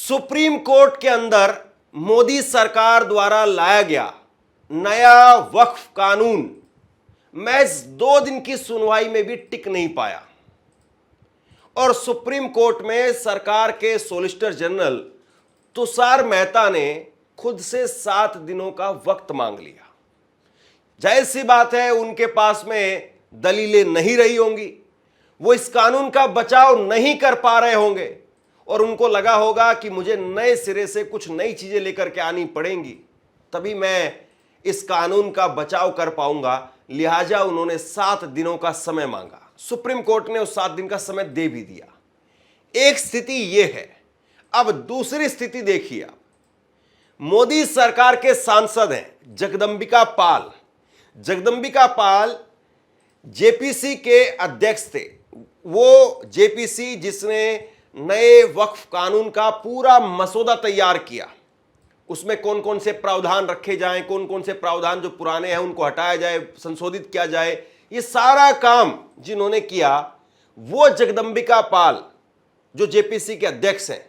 Supreme court के अंदर मोदी सरकार द्वारा लाया गया नया वक्फ कानून महज 2 दिन की सुनवाई में भी टिक नहीं पाया और सुप्रीम कोर्ट में सरकार के सॉलिसिटर जनरल तुषार मेहता ने खुद से 7 दिनों का वक्त मांग लिया। जाहिर सी बात है, उनके पास में दलीलें नहीं रही होंगी, वो इस कानून का बचाव नहीं कर पा रहे होंगे और उनको लगा होगा कि मुझे नए सिरे से कुछ नई चीजें लेकर के आनी पड़ेंगी, तभी मैं इस कानून का बचाव कर पाऊंगा। लिहाजा उन्होंने 7 दिनों का समय मांगा। सुप्रीम कोर्ट ने उस 7 दिन का समय दे भी दिया। एक स्थिति यह है। अब दूसरी स्थिति देखिए आप। मोदी सरकार के सांसद हैं जगदंबिका पाल। जगदंबिका पाल जेपीसी के अध्यक्ष थे। वो जेपीसी जिसने नए वक्फ कानून का पूरा मसौदा तैयार किया, उसमें कौन कौन से प्रावधान रखे जाएं, कौन कौन से प्रावधान जो पुराने हैं उनको हटाया जाए, संशोधित किया जाए, ये सारा काम जिन्होंने किया वो जगदंबिका पाल जो जेपीसी के अध्यक्ष हैं,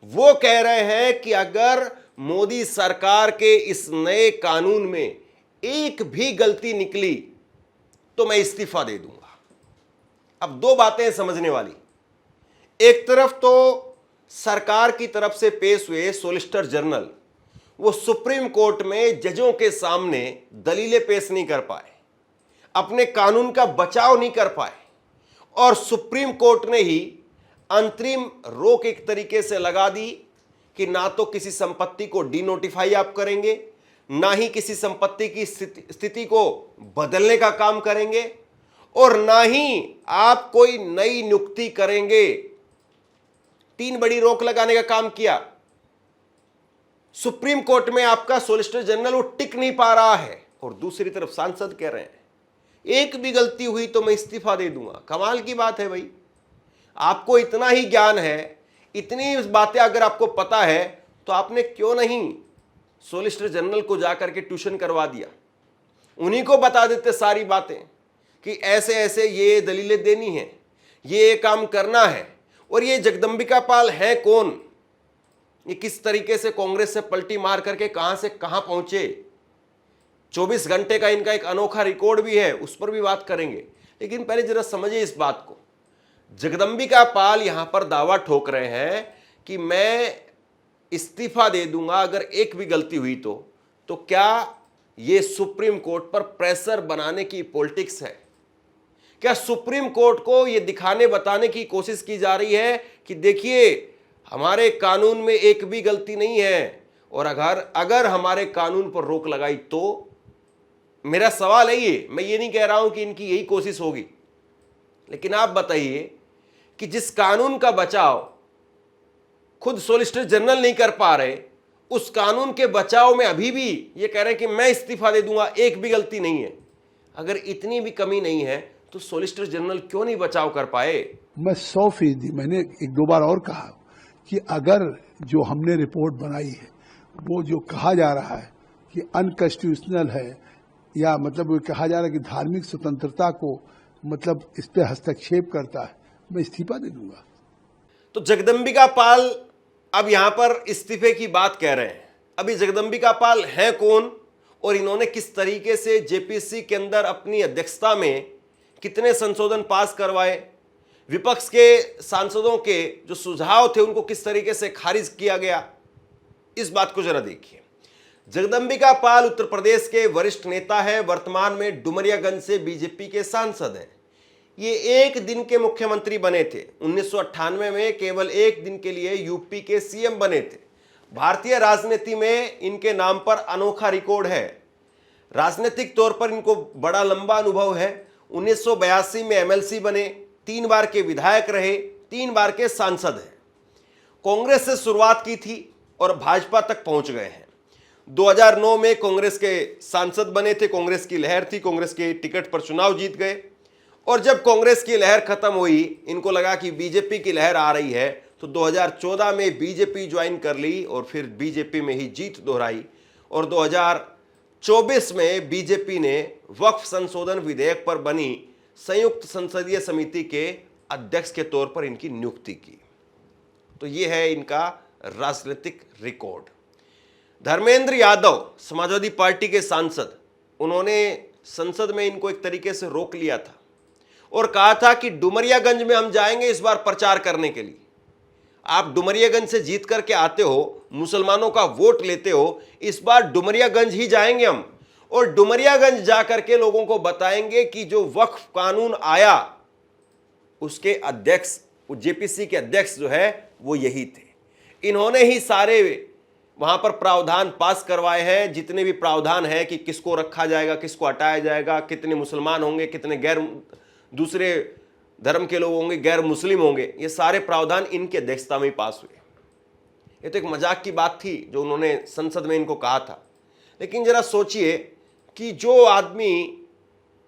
वो कह रहे हैं कि अगर मोदी सरकार के इस नए कानून में एक भी गलती निकली तो मैं इस्तीफा दे दूंगा। अब 2 बातें समझने वाली। एक तरफ तो सरकार की तरफ से पेश हुए सॉलिसिटर जनरल वो सुप्रीम कोर्ट में जजों के सामने दलीलें पेश नहीं कर पाए, अपने कानून का बचाव नहीं कर पाए और सुप्रीम कोर्ट ने ही अंतरिम रोक एक तरीके से लगा दी कि ना तो किसी संपत्ति को डिनोटिफाई आप करेंगे, ना ही किसी संपत्ति की स्थिति को बदलने का काम करेंगे और ना ही आप कोई नई नियुक्ति करेंगे। 3 बड़ी रोक लगाने का काम किया। सुप्रीम कोर्ट में आपका सॉलिसिटर जनरल वो टिक नहीं पा रहा है और दूसरी तरफ सांसद कह रहे हैं एक भी गलती हुई तो मैं इस्तीफा दे दूंगा। कमाल की बात है भाई। आपको इतना ही ज्ञान है, इतनी बातें अगर आपको पता है तो आपने क्यों नहीं सॉलिसिटर जनरल को जाकर के ट्यूशन करवा दिया, उन्हीं को बता देते सारी बातें कि ऐसे ऐसे ये दलीलें देनी है, ये काम करना है। और ये जगदंबिका पाल है कौन, ये किस तरीके से कांग्रेस से पलटी मार करके कहां से कहां पहुंचे, 24 घंटे का इनका एक अनोखा रिकॉर्ड भी है, उस पर भी बात करेंगे। लेकिन पहले जरा समझिए इस बात को। जगदंबिका पाल यहां पर दावा ठोक रहे हैं कि मैं इस्तीफा दे दूंगा अगर एक भी गलती हुई तो क्या यह सुप्रीम कोर्ट पर प्रेशर बनाने की पॉलिटिक्स है? क्या सुप्रीम कोर्ट को यह दिखाने बताने की कोशिश की जा रही है कि देखिए हमारे कानून में एक भी गलती नहीं है और अगर हमारे कानून पर रोक लगाई तो? मेरा सवाल है ये, मैं ये नहीं कह रहा हूं कि इनकी यही कोशिश होगी, लेकिन आप बताइए कि जिस कानून का बचाव खुद सॉलिसिटर जनरल नहीं कर पा रहे, उस कानून के बचाव में अभी भी ये कह रहे हैं कि मैं इस्तीफा दे दूंगा, एक भी गलती नहीं है। अगर इतनी भी कमी नहीं है तो सॉलिसिटर जनरल क्यों नहीं बचाव कर पाए? मैं 100%, मैंने 1-2 बार और कहा कि अगर जो हमने रिपोर्ट बनाई है वो जो कहा जा रहा है कि अनकॉन्स्टिट्यूशनल है या मतलब वो कहा जा रहा है कि धार्मिक स्वतंत्रता को मतलब इस पे हस्तक्षेप करता है, मैं इस्तीफा दे दूंगा। तो जगदंबिका पाल अब यहां पर इस्तीफे की बात कह रहे हैं। अभी जगदंबिका पाल है कौन और इन्होंने किस तरीके से जेपीसी के अंदर अपनी अध्यक्षता में कितने संशोधन पास करवाए, विपक्ष के सांसदों के जो सुझाव थे उनको किस तरीके से खारिज किया गया, इस बात को जरा देखिए। जगदंबिका पाल उत्तर प्रदेश के वरिष्ठ नेता हैं, वर्तमान में डुमरियागंज से बीजेपी के सांसद हैं। ये 1 दिन के मुख्यमंत्री बने थे। 1998 में केवल 1 दिन के लिए यूपी के सीएम बने थे। भारतीय राजनीति में इनके नाम पर अनोखा रिकॉर्ड है। राजनीतिक तौर पर इनको बड़ा लंबा अनुभव है। 1982 में एमएलसी बने, 3 बार के विधायक रहे, 3 बार के सांसद हैं। कांग्रेस से शुरुआत की थी और भाजपा तक पहुंच गए हैं। 2009 में कांग्रेस के सांसद बने थे, कांग्रेस की लहर थी, कांग्रेस के टिकट पर चुनाव जीत गए और जब कांग्रेस की लहर खत्म हुई, इनको लगा कि बीजेपी की लहर आ रही है, तो 2014 में बीजेपी ज्वाइन कर ली और फिर बीजेपी में ही जीत दोहराई और 2024 में बीजेपी ने वक्फ संशोधन विधेयक पर बनी संयुक्त संसदीय समिति के अध्यक्ष के तौर पर इनकी नियुक्ति की। तो ये है इनका राजनीतिक रिकॉर्ड। धर्मेंद्र यादव समाजवादी पार्टी के सांसद, उन्होंने संसद में इनको एक तरीके से रोक लिया था और कहा था कि डुमरियागंज में हम जाएंगे इस बार प्रचार करने के लिए। आप डुमरियागंज से जीत करके आते हो, मुसलमानों का वोट लेते हो, इस बार डुमरियागंज ही जाएंगे हम और डुमरियागंज जाकर के लोगों को बताएंगे कि जो वक्फ कानून आया उसके अध्यक्ष, जेपीसी के अध्यक्ष जो है वो यही थे। इन्होंने ही सारे वहां पर प्रावधान पास करवाए हैं, जितने भी प्रावधान हैं कि किसको रखा जाएगा, किसको हटाया जाएगा, कितने मुसलमान होंगे, कितने गैर दूसरे धर्म के लोग होंगे, गैर मुस्लिम होंगे, ये सारे प्रावधान इनकी अध्यक्षता में ही पास हुए। ये तो एक मजाक की बात थी जो उन्होंने संसद में इनको कहा था। लेकिन जरा सोचिए कि जो आदमी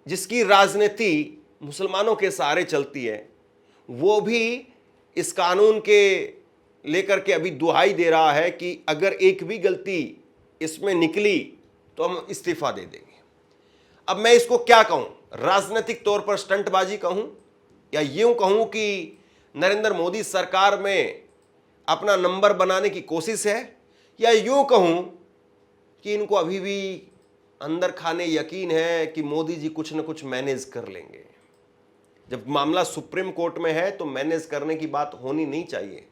जिसकी राजनीति मुसलमानों के सहारे चलती है, वो भी इस कानून के लेकर के अभी दुहाई दे रहा है कि अगर एक भी गलती इसमें निकली तो हम इस्तीफा दे देंगे। अब मैं इसको क्या कहूं, राजनीतिक तौर पर स्टंटबाजी कहूं या यूं कहूं कि नरेंद्र मोदी सरकार में अपना नंबर बनाने की कोशिश है, या यूं कहूं कि इनको अभी भी अंदर खाने यकीन है कि मोदी जी कुछ न कुछ मैनेज कर लेंगे। जब मामला सुप्रीम कोर्ट में है तो मैनेज करने की बात होनी नहीं चाहिए,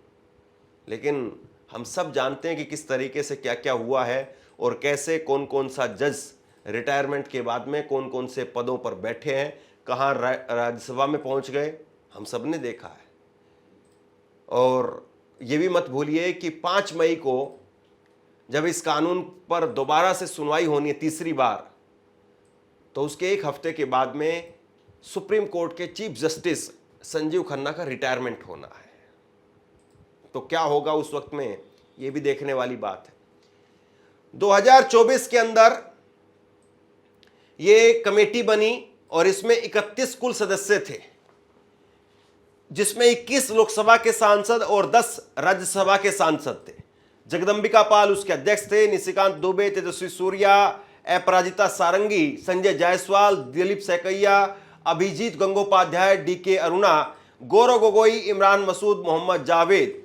लेकिन हम सब जानते हैं कि किस तरीके से क्या क्या हुआ है और कैसे कौन कौन सा जज रिटायरमेंट के बाद में कौन कौन से पदों पर बैठे हैं, कहाँ राज्यसभा में पहुंच गए, हम सब ने देखा है। और ये भी मत भूलिए कि 5 मई को जब इस कानून पर दोबारा से सुनवाई होनी है तीसरी बार, तो उसके एक हफ्ते के बाद में सुप्रीम कोर्ट के चीफ जस्टिस संजीव खन्ना का रिटायरमेंट होना है। तो क्या होगा उस वक्त में, ये भी देखने वाली बात है। 2024 के अंदर ये कमेटी बनी और इसमें 31 कुल सदस्य थे, जिसमें 21 लोकसभा के सांसद और 10 राज्यसभा के सांसद थे। जगदंबिका पाल उसके अध्यक्ष थे, निशिकांत दुबे, तेजस्वी सूर्या, अपराजिता सारंगी, संजय जायसवाल, दिलीप सैकैया, अभिजीत गंगोपाध्याय, डीके अरुणा, गौरव गोगोई, इमरान मसूद, मोहम्मद जावेद,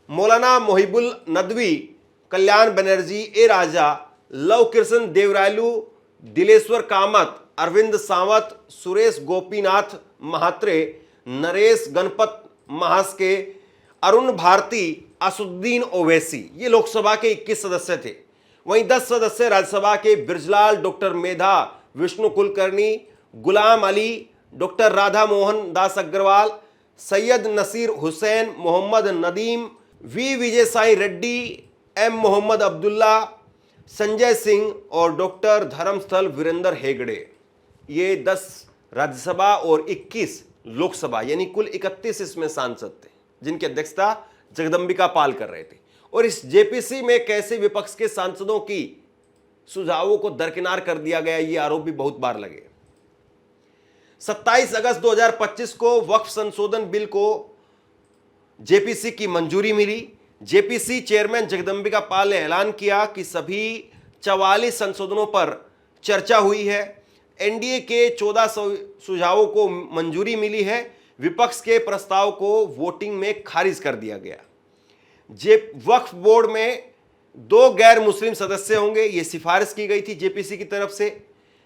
मौलाना मोहिबुल नदवी, कल्याण बनर्जी, ए राजा, लव कृष्ण देवरायलू, दिलेश्वर कामत, अरविंद सावंत, सुरेश गोपीनाथ महात्रे, नरेश गणपत महास्के, अरुण भारती, असुद्दीन ओवैसी, ये लोकसभा के 21 सदस्य थे। वहीं 10 सदस्य राज्यसभा के Brijlal, doctor Medha, Vishnu Kulkarni, Ghulam Ali, doctor Radha Mohan Das Agarwal, Syed Nasir Hussain, Mohammad Nadeem, V Vijay Sai Reddy, M Mohammad Abdullah, Sanjay Singh और डॉक्टर धर्मस्थल वीरेंद्र हेगड़े। ये 10 राज्यसभा और 21 लोकसभा, यानी कुल 31 इसमें सांसद थे, जिनकी अध्यक्षता जगदंबिका पाल कर रहे थे। और इस जेपीसी में कैसे विपक्ष के सांसदों की सुझावों को दरकिनार कर दिया गया, ये आरोप भी बहुत बार लगे। 27 अगस्त 2025 को वक्फ संशोधन बिल को जेपीसी की मंजूरी मिली। जेपीसी चेयरमैन जगदंबिका पाल ने ऐलान किया कि सभी 44 संशोधनों पर चर्चा हुई है। एनडीए के 14 सुझावों को मंजूरी मिली है। विपक्ष के प्रस्ताव को वोटिंग में खारिज कर दिया गया। वक्फ बोर्ड में 2 गैर मुस्लिम सदस्य होंगे, यह सिफारिश की गई थी जेपीसी की तरफ से।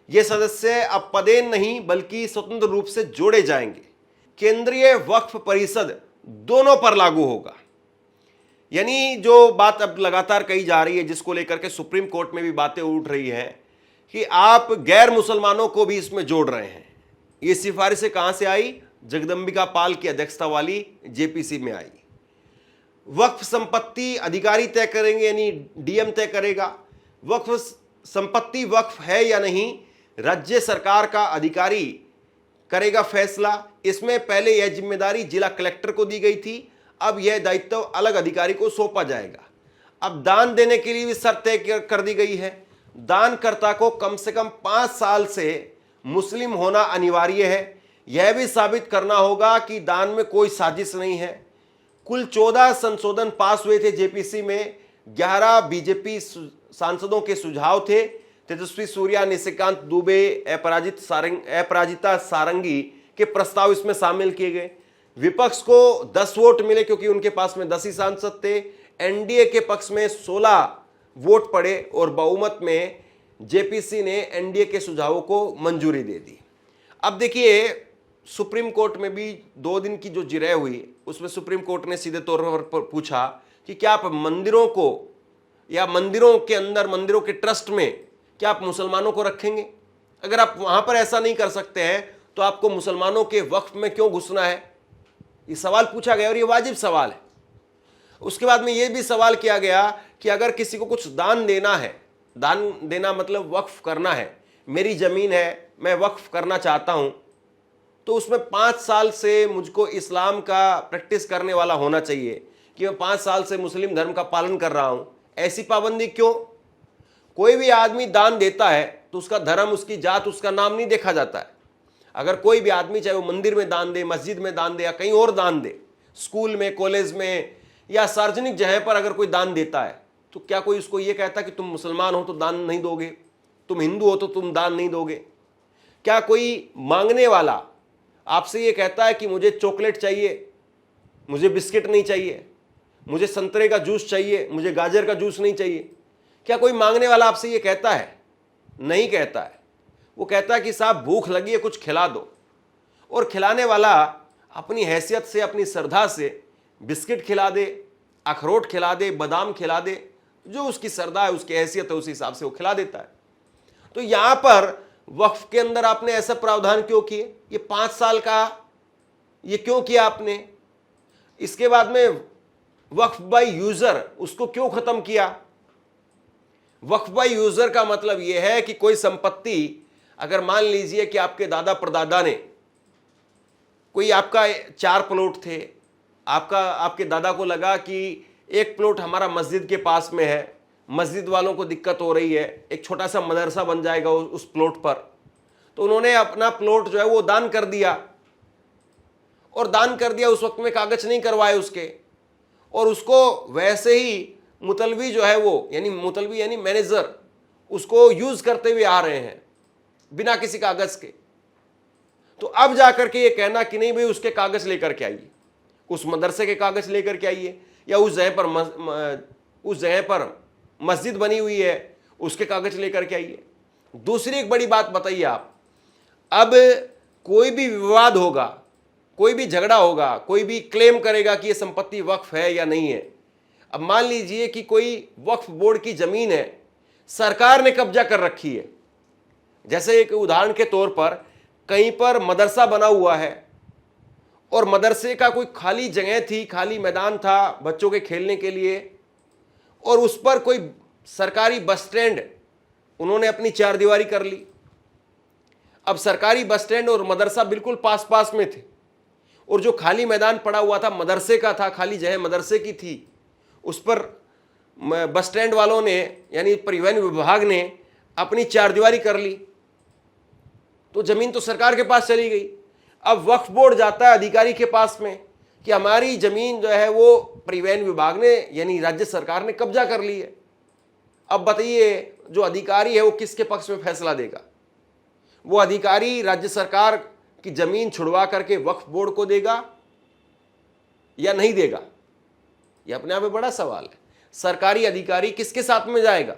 ये सदस्य अब पदेन नहीं बल्कि स्वतंत्र रूप से जोड़े जाएंगे। केंद्रीय वक्फ परिषद दोनों पर लागू होगा। यानी जो बात अब लगातार कही जा रही है, जिसको लेकर के सुप्रीम कोर्ट में भी बातें उठ रही हैं कि आप गैर मुसलमानों को भी इसमें जोड़ रहे हैं, ये सिफारिशें कहां से आई? जगदंबिका पाल की अध्यक्षता वाली जेपीसी में आई। वक्फ संपत्ति अधिकारी तय करेंगे, यानी डीएम तय करेगा। वक्फ संपत्ति वक्फ है या नहीं, राज्य सरकार का अधिकारी करेगा फैसला। इसमें पहले यह जिम्मेदारी जिला कलेक्टर को दी गई थी, अब यह दायित्व अलग अधिकारी को सौंपा जाएगा। अब दान देने के लिए भी शर्त तय कर दी गई है। दानकर्ता को कम से कम 5 साल से मुस्लिम होना अनिवार्य है। यह भी साबित करना होगा कि दान में कोई साजिश नहीं है। कुल 14 संशोधन पास हुए थे जेपीसी में। 11 बीजेपी सांसदों के सुझाव थे। तेजस्वी सूर्या, निशिकांत दुबे, अपराजिता सारंगी के प्रस्ताव इसमें शामिल किए गए। विपक्ष को 10 वोट मिले क्योंकि उनके पास में 10 ही सांसद थे। एनडीए के पक्ष में 16 वोट पड़े और बहुमत में जेपीसी ने एनडीए के सुझावों को मंजूरी दे दी। अब देखिए, सुप्रीम कोर्ट में भी 2 दिन की जो जिरह हुई, उसमें सुप्रीम कोर्ट ने सीधे तौर पर पूछा कि क्या आप मंदिरों को या मंदिरों के अंदर, मंदिरों के ट्रस्ट में क्या आप मुसलमानों को रखेंगे? अगर आप वहां पर ऐसा नहीं कर सकते हैं तो आपको मुसलमानों के वक्फ में क्यों घुसना है? ये सवाल पूछा गया और ये वाजिब सवाल है। उसके बाद में ये भी सवाल किया गया कि अगर किसी को कुछ दान देना है, दान देना मतलब वक्फ करना है, मेरी जमीन है, मैं वक्फ करना चाहता हूं, तो उसमें 5 साल से मुझको इस्लाम का प्रैक्टिस करने वाला होना चाहिए कि मैं 5 साल से मुस्लिम धर्म का पालन कर रहा हूं। ऐसी पाबंदी क्यों? कोई भी आदमी दान देता है तो उसका धर्म, उसकी जात, उसका नाम नहीं देखा जाता है। अगर कोई भी आदमी, चाहे वो मंदिर में दान दे, मस्जिद में दान दे या कहीं और दान दे, स्कूल में, कॉलेज में या सार्वजनिक जगह पर अगर कोई दान देता है, तो क्या कोई उसको ये कहता कि तुम मुसलमान हो तो दान नहीं दोगे, तुम हिंदू हो तो तुम दान नहीं दोगे? क्या कोई मांगने वाला आपसे ये कहता है कि मुझे चॉकलेट चाहिए, मुझे बिस्किट नहीं चाहिए, मुझे संतरे का जूस चाहिए, मुझे गाजर का जूस नहीं चाहिए? क्या कोई मांगने वाला आपसे ये कहता है? नहीं कहता है। वो कहता है कि साहब भूख लगी है, कुछ खिला दो। और खिलाने वाला अपनी हैसियत से, अपनी श्रद्धा से बिस्किट खिला दे, अखरोट खिला दे, बादाम खिला दे, जो उसकी श्रद्धा है, उसकी हैसियत है, उस हिसाब से वो खिला देता है। तो यहां पर वक्फ के अंदर आपने ऐसा प्रावधान क्यों किए? ये 5 साल का ये क्यों किया आपने? इसके बाद में वक्फ बाय यूजर, उसको क्यों खत्म किया? वक्फ बाय यूजर का मतलब यह है कि कोई संपत्ति, अगर मान लीजिए कि आपके दादा परदादा ने, कोई आपका 4 प्लॉट थे, आपके दादा को लगा कि एक प्लॉट हमारा मस्जिद के पास में है, मस्जिद वालों को दिक्कत हो रही है, एक छोटा सा मदरसा बन जाएगा उस प्लॉट पर, तो उन्होंने अपना प्लॉट जो है वो दान कर दिया। और दान कर दिया, उस वक्त में कागज नहीं करवाए उसके, और उसको वैसे ही मुतलवी जो है वो, यानी मुतलवी यानी मैनेजर, उसको यूज करते हुए आ रहे हैं बिना किसी कागज के। तो अब जाकर के ये कहना कि नहीं भाई उसके कागज लेकर के आइए, उस मदरसे के कागज लेकर के आइए, या उस जगह पर मस्जिद बनी हुई है उसके कागज लेकर के आइए। दूसरी एक बड़ी बात बताइए आप, अब कोई भी विवाद होगा, कोई भी झगड़ा होगा, कोई भी क्लेम करेगा कि ये संपत्ति वक्फ है या नहीं है। अब मान लीजिए कि कोई वक्फ बोर्ड की जमीन है, सरकार ने कब्जा कर रखी है। जैसे एक उदाहरण के तौर पर कहीं पर मदरसा बना हुआ है और मदरसे का कोई खाली जगह थी, खाली मैदान था बच्चों के खेलने के लिए, और उस पर कोई सरकारी बस स्टैंड उन्होंने अपनी 4 दीवारी कर ली। अब सरकारी बस स्टैंड और मदरसा बिल्कुल पास पास में थे, और जो खाली मैदान पड़ा हुआ था मदरसे का था, खाली जगह मदरसे की थी, उस पर बस स्टैंड वालों ने, यानी परिवहन विभाग ने अपनी 4 दीवारी कर ली, तो जमीन तो सरकार के पास चली गई। अब वक्फ बोर्ड जाता है अधिकारी के पास में कि हमारी जमीन जो है वो परिवहन विभाग ने, यानी राज्य सरकार ने कब्जा कर ली है। अब बताइए जो अधिकारी है वो किसके पक्ष में फैसला देगा? वो अधिकारी राज्य सरकार की जमीन छुड़वा करके वक्फ बोर्ड को देगा या नहीं देगा? यह अपने आप में बड़ा सवाल है। सरकारी अधिकारी किसके साथ में जाएगा,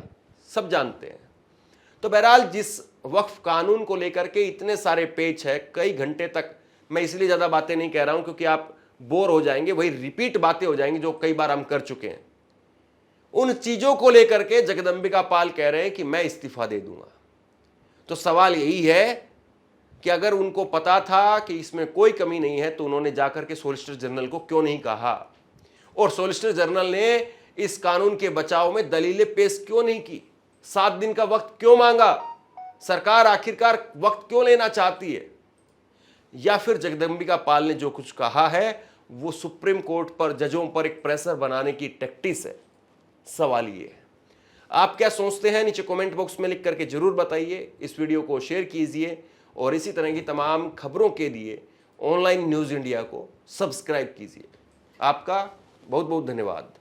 सब जानते हैं। तो बहरहाल जिस वक्फ कानून को लेकर के इतने सारे पेच है, कई घंटे तक, मैं इसलिए ज़्यादा बातें नहीं कह रहा हूं क्योंकि आप बोर हो जाएंगे, वही रिपीट बातें हो जाएंगी जो कई बार हम कर चुके हैं। उन चीज़ों को लेकर के जगदंबिका पाल कह रहे हैं कि मैं इस्तीफा दे दूंगा। तो सवाल यही है कि अगर उनको पता था कि इसमें कोई कमी नहीं है तो उन्होंने जाकर के सॉलिसिटर जनरल को क्यों नहीं कहा, और सॉलिसिटर जनरल ने इस कानून के बचाव में दलीलें पेश क्यों नहीं की? 7 दिन का वक्त क्यों मांगा? सरकार आखिरकार वक्त क्यों लेना चाहती है? या फिर जगदंबिका पाल ने जो कुछ कहा है वो सुप्रीम कोर्ट पर, जजों पर एक प्रेशर बनाने की टैक्टिस है? सवाल ये है। आप क्या सोचते हैं नीचे कमेंट बॉक्स में लिख करके जरूर बताइए। इस वीडियो को शेयर कीजिए और इसी तरह की तमाम खबरों के लिए ऑनलाइन न्यूज़ इंडिया को सब्सक्राइब कीजिए। आपका बहुत बहुत धन्यवाद।